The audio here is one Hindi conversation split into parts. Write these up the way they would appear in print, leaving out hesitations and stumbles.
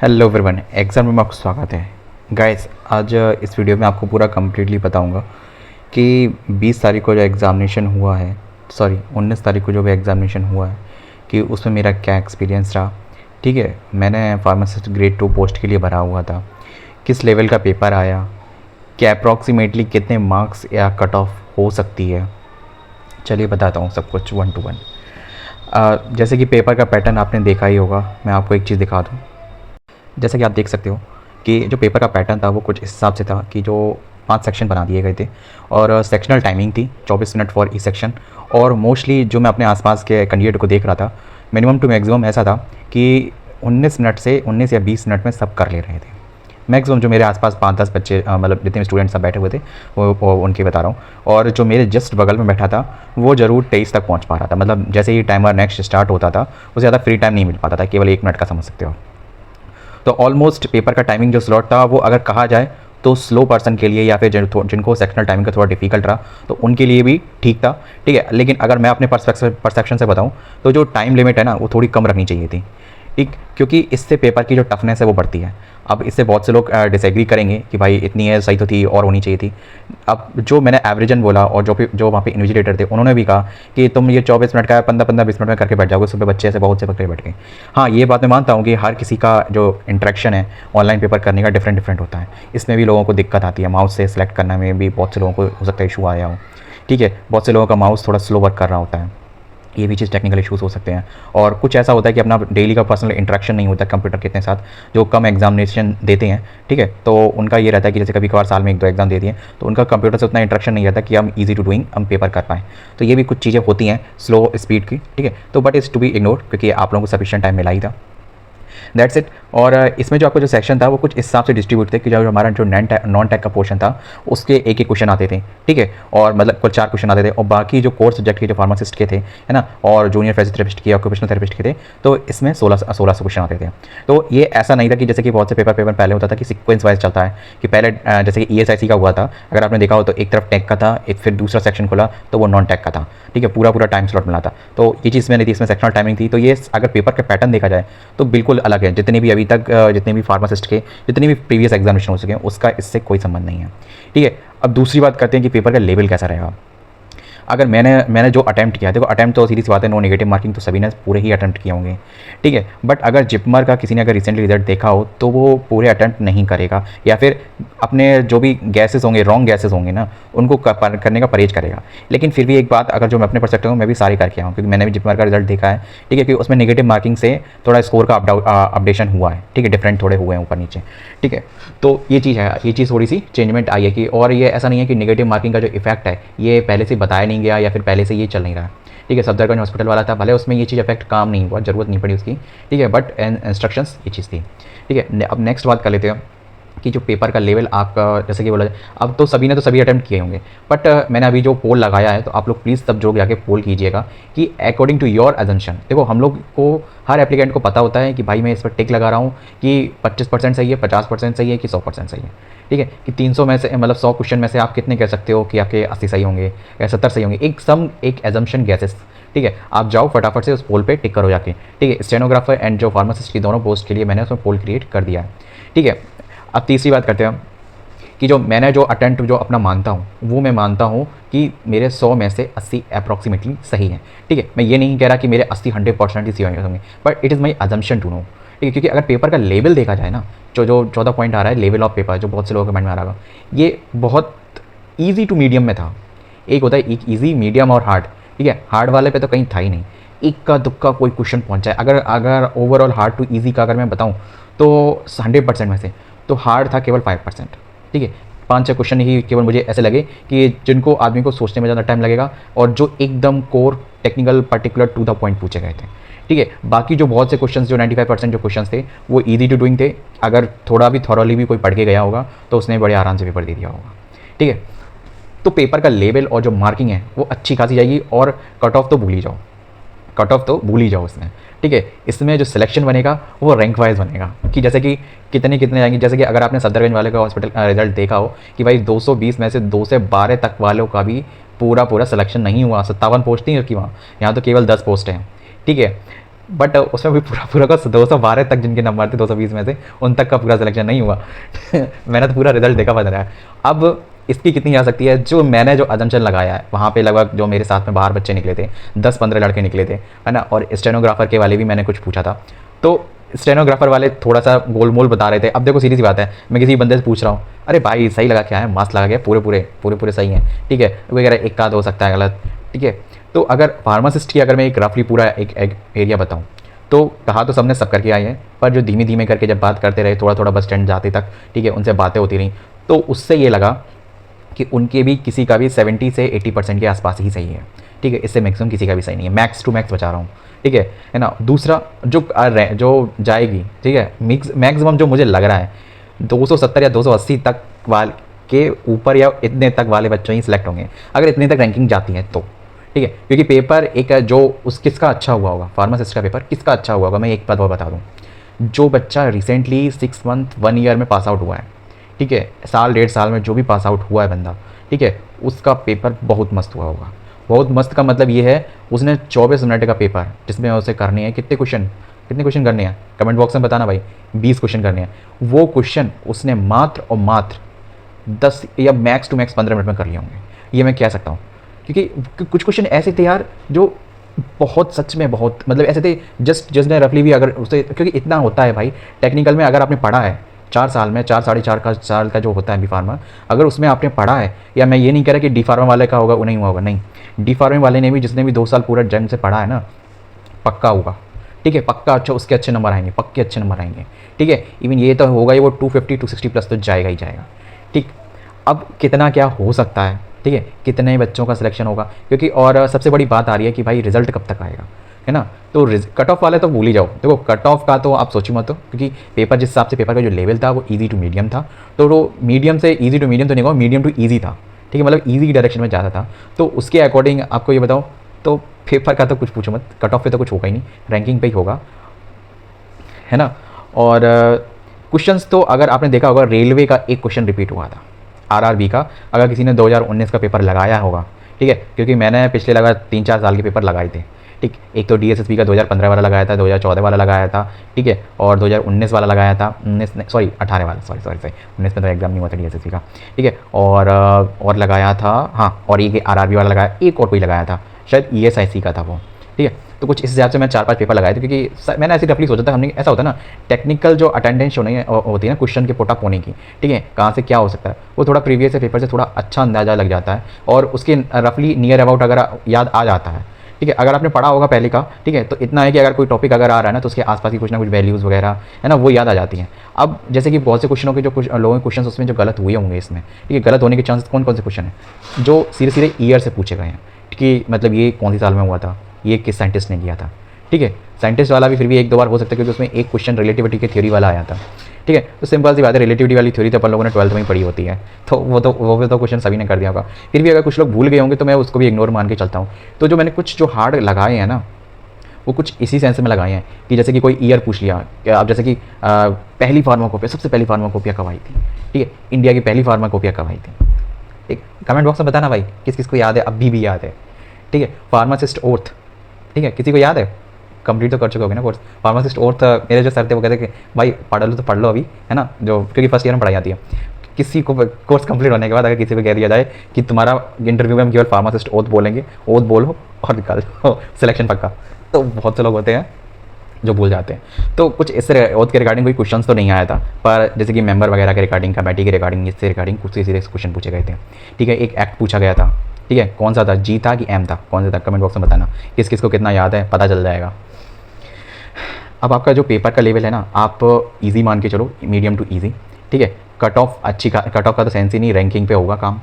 हेलो एवरीवन, एग्ज़ाम में आपका स्वागत है। गाइस, आज इस वीडियो में आपको पूरा कम्प्लीटली बताऊंगा कि 20 तारीख को जो एग्ज़ामिनेशन हुआ है, सॉरी 19 तारीख को जो भी एग्ज़ामिनेशन हुआ है कि उसमें मेरा क्या एक्सपीरियंस रहा। ठीक है, मैंने फार्मासिस्ट ग्रेड 2 पोस्ट के लिए भरा हुआ था। किस लेवल का पेपर आया, क्या अप्रॉक्सीमेटली कितने मार्क्स या कट ऑफ हो सकती है, चलिए बताता हूँ सब कुछ 1 to 1। जैसे कि पेपर का पैटर्न आपने देखा ही होगा, मैं आपको एक चीज़ दिखा दूँ। जैसा कि आप देख सकते हो कि जो पेपर का पैटर्न था वो कुछ इस हिसाब से था कि जो 5 सेक्शन बना दिए गए थे और सेक्शनल टाइमिंग थी 24 मिनट फॉर ई सेक्शन। और मोस्टली जो मैं अपने आसपास के कैंडिडेट को देख रहा था, मिनिमम टू मैक्सिमम ऐसा था कि 19 मिनट से 19 या 20 मिनट में सब कर ले रहे थे। मैक्सिमम जो मेरे आसपास 5-10 बच्चे मतलब जितने भी स्टूडेंट्स सब बैठे हुए थे वो उनके बता रहा हूँ। और जो मेरे जस्ट बगल में बैठा था वो ज़रूर 23 तक पहुँच पा रहा था। मतलब जैसे ही टाइमर नेक्स्ट स्टार्ट होता था उससे ज़्यादा फ्री टाइम नहीं मिल पाता था, केवल 1 मिनट का समझ सकते हो। तो ऑलमोस्ट पेपर का टाइमिंग जो स्लॉट था वो अगर कहा जाए तो स्लो पर्सन के लिए या फिर जिनको सेक्शनल टाइमिंग का थोड़ा डिफिकल्ट रहा तो उनके लिए भी ठीक था। ठीक है, लेकिन अगर मैं अपने परसेप्शन से बताऊं तो जो टाइम लिमिट है ना वो थोड़ी कम रखनी चाहिए थी। ठीक, क्योंकि इससे पेपर की जो टफनेस है वो बढ़ती है। अब इससे बहुत से लोग डिसएग्री करेंगे कि भाई इतनी है सही तो थी और होनी चाहिए थी। अब जो मैंने एवरेजन बोला और जो वहाँ पे इन्विजिलेटर थे उन्होंने भी कहा कि तुम ये 24 मिनट का 15-15-20 मिनट में करके बैठ जाओगे, सुबह बच्चे ऐसे बहुत से पकड़े बैठ गए। हाँ, ये बात मैं मानता हूँ कि हर किसी का जो इंटरेक्शन है ऑनलाइन पेपर करने का डिफरेंट होता है। इसमें भी लोगों को दिक्कत आती है, माउस से सेलेक्ट करने में भी बहुत से लोगों को हो सकता है इशू आया हो। ठीक है, बहुत से लोगों का माउस थोड़ा स्लो वर्क कर रहा होता है, ये भी चीज़ टेक्निकल इश्यूज़ हो सकते हैं। और कुछ ऐसा होता है कि अपना डेली का पर्सनल इंटरेक्शन नहीं होता कंप्यूटर के इतने साथ, जो कम एग्जामिनेशन देते हैं। ठीक है, तो उनका ये रहता है कि जैसे कभी कभार साल में 1-2 एग्जाम दे दिए तो उनका कंप्यूटर से उतना इंटरेक्शन नहीं रहता कि हम ईजी टू डूइंग हम पेपर कर पाएँ। तो ये भी कुछ चीज़ें होती हैं स्लो स्पीड की। ठीक है, तो but is to be ignore क्योंकि आप लोगों को सफिशिएंट टाइम मिला ही था। That's it. और इसमें जो आपको जो सेक्शन था वो कुछ इस हिसाब से डिस्ट्रीब्यूट थे कि जो हमारा जो नॉन टैग का पोर्शन था उसके एक क्वेश्चन आते थे। ठीक है, और मतलब कुल 4 क्वेश्चन आते थे और बाकी जो कोर सब्जेक्ट के जो फार्मासिस्ट के थे, है ना, और जूनियर फिजियोथेरेपिस्ट के, ऑक्यूपेशनल थेरेपिस्ट के थे, तो इसमें 1600 क्वेश्चन आते थे। तो ये ऐसा नहीं था कि जैसे कि बहुत से पेपर पहले होता था कि सीक्वेंस वाइज चलता है कि पहले जैसे कि ESIC का हुआ था, अगर आपने देखा हो तो एक तरफ टैग का था, एक फिर दूसरा सेक्शन खुला तो वो नॉन टैग का था। ठीक है, पूरा टाइम स्लॉट मिला था। तो ये चीज़ मैंने थी, इसमें सेक्शनल टाइमिंग थी। तो ये अगर पेपर का पैटर्न देखा जाए तो बिल्कुल अलग है। जितने भी अभी तक जितने भी फार्मासिस्ट के जितने भी प्रीवियस एग्जामिनेशन हो सके उसका इससे कोई संबंध नहीं है। ठीक है, अब दूसरी बात करते हैं कि पेपर का लेवल कैसा रहेगा। अगर मैंने जो अटैम्प्ट किया, देखो अटैम्प्ट तो सीधी सी बात है, नो नेगेटिव मार्किंग तो सभी ने पूरे ही अटैम्प्ट किए होंगे। ठीक है, बट अगर जिपमर का किसी ने अगर रिसेंटली रिजल्ट देखा हो तो वो पूरे अटैम्प्ट नहीं करेगा या फिर अपने जो भी गैसेस होंगे, रॉन्ग गैसेस होंगे ना, उनको करने का परहेज करेगा। लेकिन फिर भी एक बात, अगर जो मैं अपने परस्पेक्टिव हूँ, मैं भी सारी करके आऊँ क्योंकि मैंने भी जिपमर का रिजल्ट देखा है। ठीक है, क्योंकि उसमें नेगेटिव मार्किंग से थोड़ा स्कोर का अपडेशन हुआ है। ठीक है, डिफरेंट थोड़े हुए हैं ऊपर नीचे। ठीक है, तो ये चीज़ है, ये चीज़ थोड़ी सी चेंजमेंट आई है कि, और ये ऐसा नहीं है कि नेगेटिव मार्किंग का जो इफेक्ट है ये पहले से बताया नहीं गया या फिर पहले से ये चल नहीं रहा है। ठीक है, सफदरगंज हॉस्पिटल वाला था, भले उसमें ये चीज़ इफेक्ट काम नहीं हुआ, ज़रूरत नहीं पड़ी उसकी। ठीक है, बट इंस्ट्रक्शंस ये चीज़ थी। ठीक है, अब नेक्स्ट बात कर लेते हैं कि जो पेपर का लेवल आपका, जैसे कि बोला जाए, अब तो सभी ने तो सभी अटैम्प्ट किए होंगे, बट मैंने अभी जो पोल लगाया है तो आप लोग प्लीज़ सब जो जाके पोल कीजिएगा कि अकॉर्डिंग टू योर एजम्पशन। देखो, हम लोग को हर एप्लीकेंट को पता होता है कि भाई मैं इस पर टिक लगा रहा हूँ कि 25% सही है, 50% सही है कि 100% सही है। ठीक है, कि 300 में से मतलब 100 क्वेश्चन में से आप कितने कह सकते हो कि आपके 80 सही होंगे या 70 सही होंगे, एक एजम्पशन गैसेस। ठीक है, आप जाओ फटाफट से उस पोल पे टिक करो जाके। ठीक है, स्टेनोग्राफर एंड जो फार्मासिस्ट की दोनों पोस्ट के लिए मैंने उसमें पोल क्रिएट कर दिया है। ठीक है, अब तीसरी बात करते हैं कि जो मैंने जो अटेम्प्ट जो अपना मानता हूँ वो मैं मानता हूँ कि मेरे 100 में से 80 अप्रॉक्सीमेटली सही है। ठीक है, मैं ये नहीं कह रहा कि मेरे 80-100% ही सही होंगे, but it is my assumption to know. ठीक है, क्योंकि अगर पेपर का लेवल देखा जाए ना, जो 14 पॉइंट आ रहा है लेवल ऑफ पेपर, जो बहुत से लोगों के माइंड में आ रहा होगा, ये बहुत ईजी टू मीडियम में था। एक होता है एक ईजी, मीडियम और हार्ड। ठीक है, हार्ड वाले पे तो कहीं था ही नहीं, इक्का दुक्का कोई क्वेश्चन पहुंच जाए। अगर ओवरऑल हार्ड टू ईजी का अगर मैं बताऊं तो 100% में से तो हार्ड था केवल 5%। ठीक है, 5-6 क्वेश्चन ही केवल मुझे ऐसे लगे कि जिनको आदमी को सोचने में ज़्यादा टाइम लगेगा और जो एकदम core technical particular to the point पूछे गए थे। ठीक है, बाकी जो बहुत से क्वेश्चंस, जो 95% जो क्वेश्चंस थे वो ईजी टू डूइंग थे। अगर थोड़ा भी थॉरली भी कोई पढ़ के गया होगा तो उसने बड़े आराम से पेपर दे दिया होगा। ठीक है, तो पेपर का लेवल और जो मार्किंग है वो अच्छी खासी जाएगी और कट ऑफ तो भूल ही जाओ, कट ऑफ तो भूल ही जाओ इसमें। ठीक है, इसमें जो सिलेक्शन बनेगा वो रैंक वाइज बनेगा कि जैसे कि कितने जाएंगे। जैसे कि अगर आपने सफदरगंज वाले का हॉस्पिटल रिजल्ट देखा हो कि भाई 220 में से 2 से 12 तक वालों का भी पूरा सिलेक्शन नहीं हुआ। 57 पोस्ट थी उसकी वहाँ, यहाँ तो केवल 10 पोस्ट हैं। ठीक है, बट उसमें भी पूरा पूरा का 212 तक जिनके नंबर थे 220 में से, उन तक का पूरा सिलेक्शन नहीं हुआ। मैंने तो पूरा रिजल्ट देखा बता रहा है। अब इसकी कितनी आ सकती है, जो मैंने जो अजम्पशन लगाया है वहाँ पे लगभग जो मेरे साथ में बाहर बच्चे निकले थे 10-15 लड़के निकले थे, है ना। और स्टेनोग्राफर के वाले भी मैंने कुछ पूछा था, तो स्टेनोग्राफर वाले थोड़ा सा गोल मोल बता रहे थे। अब देखो सीधी सी बात है, मैं किसी बंदे से पूछ रहा हूँ, अरे भाई सही लगा क्या है, मास्क लगा गया, पूरे पूरे सही हैं, ठीक है, वो कह रहा है एक आध हो सकता है गलत, ठीक है। तो अगर फार्मासिस्ट की अगर मैं एक रफली पूरा एक एरिया बताऊँ, तो कहा तो सबने सब करके आए हैं, पर जो धीमे धीमे करके जब बात करते रहे, थोड़ा थोड़ा बस स्टैंड जाते तक, ठीक है, उनसे बातें होती रहीं, तो उससे ये लगा कि उनके भी किसी का भी 70 से 80% के आसपास ही सही है, ठीक है। इससे मैक्सिमम किसी का भी सही नहीं है, मैक्स टू मैक्स बचा रहा हूँ, ठीक है ना। दूसरा जो जाएगी, ठीक है, मैक्सिमम जो मुझे लग रहा है 270 या 280 तक वाले के ऊपर या इतने तक वाले बच्चे ही सिलेक्ट होंगे, अगर इतने तक रैंकिंग जाती है तो, ठीक है। क्योंकि पेपर एक जो उस किसका अच्छा हुआ होगा, फार्मासिस्ट का पेपर किसका अच्छा हुआ होगा, मैं एक बात और बता दूँ, जो बच्चा रिसेंटली 6 मंथ 1 ईयर में पास आउट हुआ है, ठीक है, साल 1.5 साल में जो भी पास आउट हुआ है बंदा, ठीक है, उसका पेपर बहुत मस्त हुआ होगा। बहुत मस्त का मतलब ये है, उसने 24 मिनट का पेपर जिसमें उसे करने हैं कितने क्वेश्चन करने हैं, कमेंट बॉक्स में बताना भाई, 20 क्वेश्चन करने हैं। वो क्वेश्चन उसने मात्र और मात्र 10 या मैक्स टू मैक्स 15 मिनट में कर लिए होंगे, ये मैं कह सकता हूँ। क्योंकि कुछ क्वेश्चन ऐसे थे यार जो बहुत सच में बहुत मतलब ऐसे थे, जस्ट ने रफली भी अगर उसे, क्योंकि इतना होता है भाई टेक्निकल में, अगर आपने पढ़ा है 4 साल में, 4 साढ़े 4 का साल का जो होता है बी फार्मा, अगर उसमें आपने पढ़ा है, या मैं ये नहीं कह रहा कि डी फार्मा वाले का होगा वो नहीं हुआ होगा, नहीं, डी फार्मा वाले ने भी, जिसने भी 2 साल पूरा जंग से पढ़ा है ना, पक्का होगा, ठीक है, पक्का अच्छा उसके अच्छे नंबर आएंगे, पक्के अच्छे नंबर आएंगे, ठीक है। इवन ये तो होगा ही, वो 250 260 प्लस तो जाएगा ही जाएगा, ठीक। अब कितना क्या हो सकता है, ठीक है, कितने बच्चों का सिलेक्शन होगा, क्योंकि और सबसे बड़ी बात आ रही है कि भाई रिजल्ट कब तक आएगा, है ना। तो कट ऑफ वाले तो भूल ही जाओ, देखो कट ऑफ का तो आप सोचो मत, क्योंकि पेपर जिस हिसाब से पेपर का जो लेवल था वो ईजी टू मीडियम था, तो वो मीडियम से ईजी टू मीडियम तो नहीं होगा, मीडियम टू ईजी था, ठीक है, मतलब ईजी की डायरेक्शन में ज़्यादा था। तो उसके अकॉर्डिंग आपको ये बताओ, तो पेपर का तो कुछ पूछो मत, कट ऑफ पे तो कुछ होगा ही नहीं, रैंकिंग पे ही होगा, है ना। और क्वेश्चंस तो अगर आपने देखा होगा, रेलवे का एक क्वेश्चन रिपीट हुआ था, आरआरबी का, अगर किसी ने 2019 का पेपर लगाया होगा, ठीक है, क्योंकि मैंने पिछले लगा 3-4 साल के पेपर लगाए थे, ठीक। एक तो डीएसएसबी का 2015 वाला लगाया था, 2014 वाला लगाया था, ठीक है, और 2019 वाला लगाया था, 18 वाला, सॉरी 19 में तो एग्जाम नहीं हुआ था डीएसएसबी का, ठीक है। और लगाया था, हाँ, और ये आरआरबी वाला लगाया, एक और कोई लगाया था, शायद ईएसआईसी का था वो, ठीक है। तो कुछ इस हिसाब से मैं 4-5 पेपर लगाए थे, क्योंकि मैंने ऐसी रफली सोचा था, हमने ऐसा होता है ना, टेक्निकल जो अटेंडेंस होती है ना क्वेश्चन के पुटअप होने की, ठीक है, कहाँ से क्या हो सकता है, वो थोड़ा प्रीवियस पेपर से थोड़ा अच्छा अंदाजा लग जाता है, और उसके रफली नियर अबाउट अगर याद आ जाता है, ठीक है। अगर आपने पढ़ा होगा पहले का, ठीक है, तो इतना है कि अगर कोई टॉपिक अगर आ रहा है ना, तो उसके आसपास की कुछ ना कुछ वैल्यूज़ वगैरह, है ना, वो याद आ जाती हैं। अब जैसे कि बहुत से क्वेश्चनों के जो कुछ लोगों के क्वेश्चन उसमें जो गलत हुए होंगे इसमें, ठीक है, गलत होने के चांसेस कौन कौन से क्वेश्चन हैं जो सीधे सीधे ईयर से पूछे गए हैं, कि मतलब ये कौन सी साल में हुआ था, ये किस साइंटिस्ट ने किया था, ठीक है। साइंटिस्ट वाला भी फिर भी 1-2 बार हो सकता है, क्योंकि उसमें एक क्वेश्चन रिलेटिविटी की थ्योरी वाला आया था, ठीक है। तो सिंपल सी बात है, रिलेटिविटी वाली थ्योरी तो अपन लोगों ने 12th में ही पढ़ी होती है, तो वो तो क्वेश्चन सभी ने कर दिया होगा। फिर भी अगर कुछ लोग भूल गए होंगे तो मैं उसको भी इग्नोर मान के चलता हूँ। तो जो मैंने कुछ जो हार्ड लगाए हैं ना, वो कुछ इसी सेंस में लगाए हैं कि जैसे कि कोई ईयर पूछ लिया, अब जैसे कि पहली फार्माकोपिया, सबसे पहली फार्माकोपिया कब आई थी, ठीक है, इंडिया की पहली फार्माकोपिया कब आई थी, ठीक। कमेंट बॉक्स में बताना भाई किस किस को याद है, अभी भी याद है, ठीक है। फार्मासिस्ट ओथ, ठीक है, किसी को याद है, कंप्लीट तो कर चुके होगे ना कोर्स। फार्मासिस्ट ओथ मेरे जो सर थे वो कहते कि भाई पढ़ लो तो पढ़ लो अभी, है ना, जो क्योंकि फर्स्ट ईयर में पढ़ाई आती है। किसी को कोर्स कंप्लीट होने के बाद अगर किसी को कह दिया जाए कि तुम्हारा इंटरव्यू में हम केवल फार्मासिस्ट ओथ बोलेंगे, ओथ बोलो और निकाल दो सिलेक्शन पक्का, तो बहुत से लोग होते हैं जो भूल जाते हैं। तो कुछ इससे ओथ के रिगार्डिंग कोई क्वेश्चंस तो नहीं आया था, पर जैसे कि मेंबर वगैरह के रिगार्डिंग, कमेटी के रिगार्डिंग, इससे रिगार्डिंग कुछ सीरियस क्वेश्चन पूछे गए थे, ठीक है। एक एक्ट पूछा गया था, ठीक है, कौन सा था, जी था कि एम था, कौन सा था, कमेंट बॉक्स में बताना, किस किस को कितना याद है, पता चल जाएगा। अब आपका जो पेपर का लेवल है ना, आप इजी मान के चलो, मीडियम टू इजी, ठीक है। कट ऑफ कट ऑफ का तो सेंस ही नहीं, रैंकिंग पे होगा काम,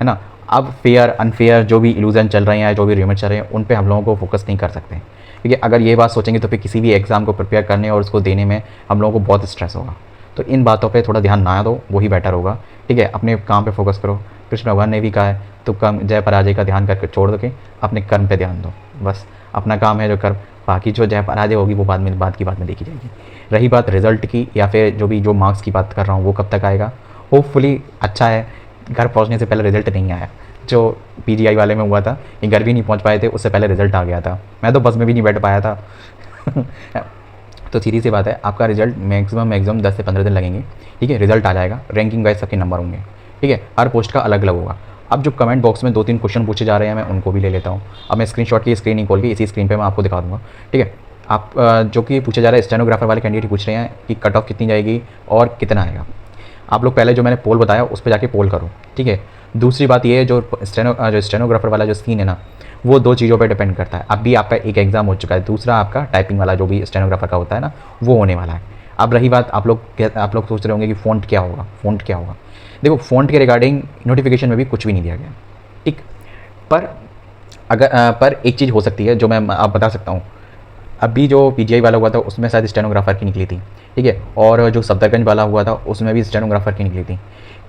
है ना। अब फेयर अनफेयर जो भी इल्यूजन चल रहे हैं, जो भी र्यूमर चल रहे हैं, उन पे हम लोगों को फोकस नहीं कर सकते, क्योंकि अगर ये बात सोचेंगे तो फिर किसी भी एग्ज़ाम को प्रिपेयर करने और उसको देने में हम लोगों को बहुत स्ट्रेस होगा। तो इन बातों पे थोड़ा ध्यान ना दो, वही बेटर होगा, ठीक है। अपने काम पे फोकस करो, कृष्ण भगवान ने भी कहा है, तो कम जय पराजय का ध्यान करके छोड़ दो, के अपने कर्म पे ध्यान दो, बस अपना काम है जो कर्म, बाकी जो जय पराजय होगी वो बाद की बात में देखी जाएगी। रही बात रिजल्ट की, या फिर जो मार्क्स की बात कर रहा हूँ, वो कब तक आएगा, होपफुली अच्छा है, घर पहुँचने से पहले रिजल्ट नहीं आया, जो पीजीआई वाले में हुआ था, ये घर भी नहीं पहुँच पाए थे, उससे पहले रिजल्ट आ गया था, मैं तो बस में भी नहीं बैठ पाया था। तो सीधी सी बात है, आपका रिजल्ट मैक्सिमम 10 से 15 दिन लगेंगे, ठीक है। रिजल्ट आ जाएगा, रैंकिंग वाइज सबके नंबर होंगे, ठीक है। हर पोस्ट का अलग अलग होगा। अब जो कमेंट बॉक्स में 2-3 क्वेश्चन पूछे जा रहे हैं, मैं उनको भी ले लेता हूँ। अब मैं स्क्रीनशॉट की स्क्रीन नहीं खोल के इसी स्क्रीन पे मैं आपको दिखा दूँगा, ठीक है। आप जो कि पूछा जा रहा है, स्टेनोग्राफर वाले कैंडिडेट पूछ रहे हैं कि कट ऑफ कितनी जाएगी और कितना आएगा। आप लोग पहले जो मैंने पोल बताया उस पर जाके पोल करो, ठीक है। दूसरी बात ये है, जो स्टेनोग्राफर वाला जो सीन है ना, वो 2 चीज़ों पे डिपेंड करता है। अभी आपका एक एग्ज़ाम हो चुका है, दूसरा आपका टाइपिंग वाला जो भी स्टेनोग्राफर का होता है ना, वो होने वाला है। अब रही बात, आप लोग सोच रहे होंगे कि फ़ॉन्ट क्या होगा, फ़ॉन्ट क्या होगा। देखो, फ़ॉन्ट के रिगार्डिंग नोटिफिकेशन में भी कुछ भी नहीं दिया गया, ठीक। पर पर एक चीज़ हो सकती है जो मैं आप बता सकता हूँ। अभी जो पीजीआई वाला हुआ था उसमें शायद स्टेनोग्राफर की निकली थी, ठीक है। और जो सफदरगंज वाला हुआ था उसमें भी स्टेनोग्राफर की निकली थी।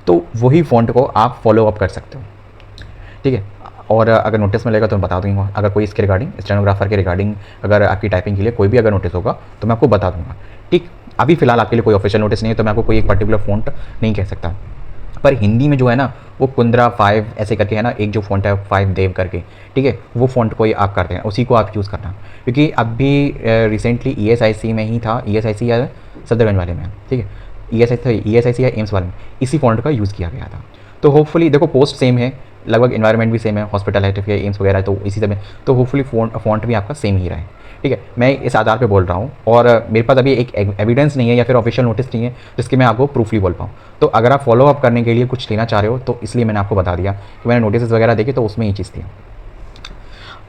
तो वही फ़ॉन्ट को आप फॉलो अप कर सकते हो, ठीक है। और अगर नोटिस मिलेगा तो मैं बता दूँगा। अगर कोई इसके रिगार्डिंग, स्टेनोग्राफर के रिगार्डिंग, अगर आपकी टाइपिंग के लिए कोई भी अगर नोटिस होगा तो मैं आपको बता दूँगा, ठीक। अभी फ़िलहाल आपके लिए कोई ऑफिशियल नोटिस नहीं है, तो मैं आपको कोई एक पर्टिकुलर फ़ॉन्ट नहीं कह सकता। पर हिंदी में जो है ना, वो कुंद्रा 5 ऐसे करके है ना, एक जो फ़ॉन्ट है 5 देव करके, ठीक है, वो फ़ॉन्ट को ही आप करते हैं, उसी को आप यूज़ करना। क्योंकि अभी रिसेंटली ईएसआईसी में ही था, ईएसआईसी या सफदरगंज वाले में, ठीक है, ईएसआईसी या एम्स वाले में इसी फ़ॉन्ट का यूज़ किया गया था। तो होपफुली देखो, पोस्ट सेम है, लगभग इन्वायरमेंट भी सेम है, हॉस्पिटल है, या एम्स वगैरह, तो इसी तरह, तो होपफुली फ़ॉन्ट भी आपका सेम ही रहा है, ठीक है। मैं इस आधार पे बोल रहा हूँ, और मेरे पास अभी एक एविडेंस नहीं है या फिर ऑफिशियल नोटिस नहीं है जिसके मैं आपको प्रूफली बोल पाऊँ। तो अगर आप फॉलो अप करने के लिए कुछ लेना चाह रहे हो तो इसलिए मैंने आपको बता दिया कि मैंने नोटिस वगैरह देखे तो उसमें ये चीज़ थी।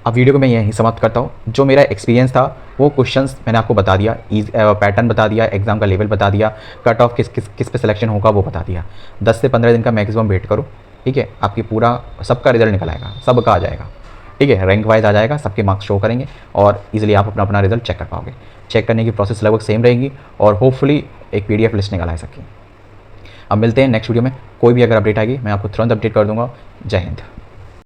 अब वीडियो को मैं यहीं समाप्त करता हूँ। जो मेरा एक्सपीरियंस था वो क्वेश्चंस मैंने आपको बता दिया, पैटर्न बता दिया, एग्ज़ाम का लेवल बता दिया, कट ऑफ किस पे सिलेक्शन होगा वो बता दिया। 10 से 15 दिन का मैक्सिमम वेट करो, ठीक है। आपकी पूरा सबका रिजल्ट निकल आएगा, सबका आ जाएगा, ठीक है। रैंक वाइज आ जाएगा, सबके मार्क्स शो करेंगे और इजीली आप अपना अपना रिजल्ट चेक कर पाओगे। चेक करने की प्रोसेस लगभग सेम रहेगी और होपफुली एक पीडीएफ लिस्ट निकल आ सके। अब मिलते हैं नेक्स्ट वीडियो में। कोई भी अगर अपडेट आएगी मैं आपको तुरंत अपडेट कर दूंगा। जय हिंद।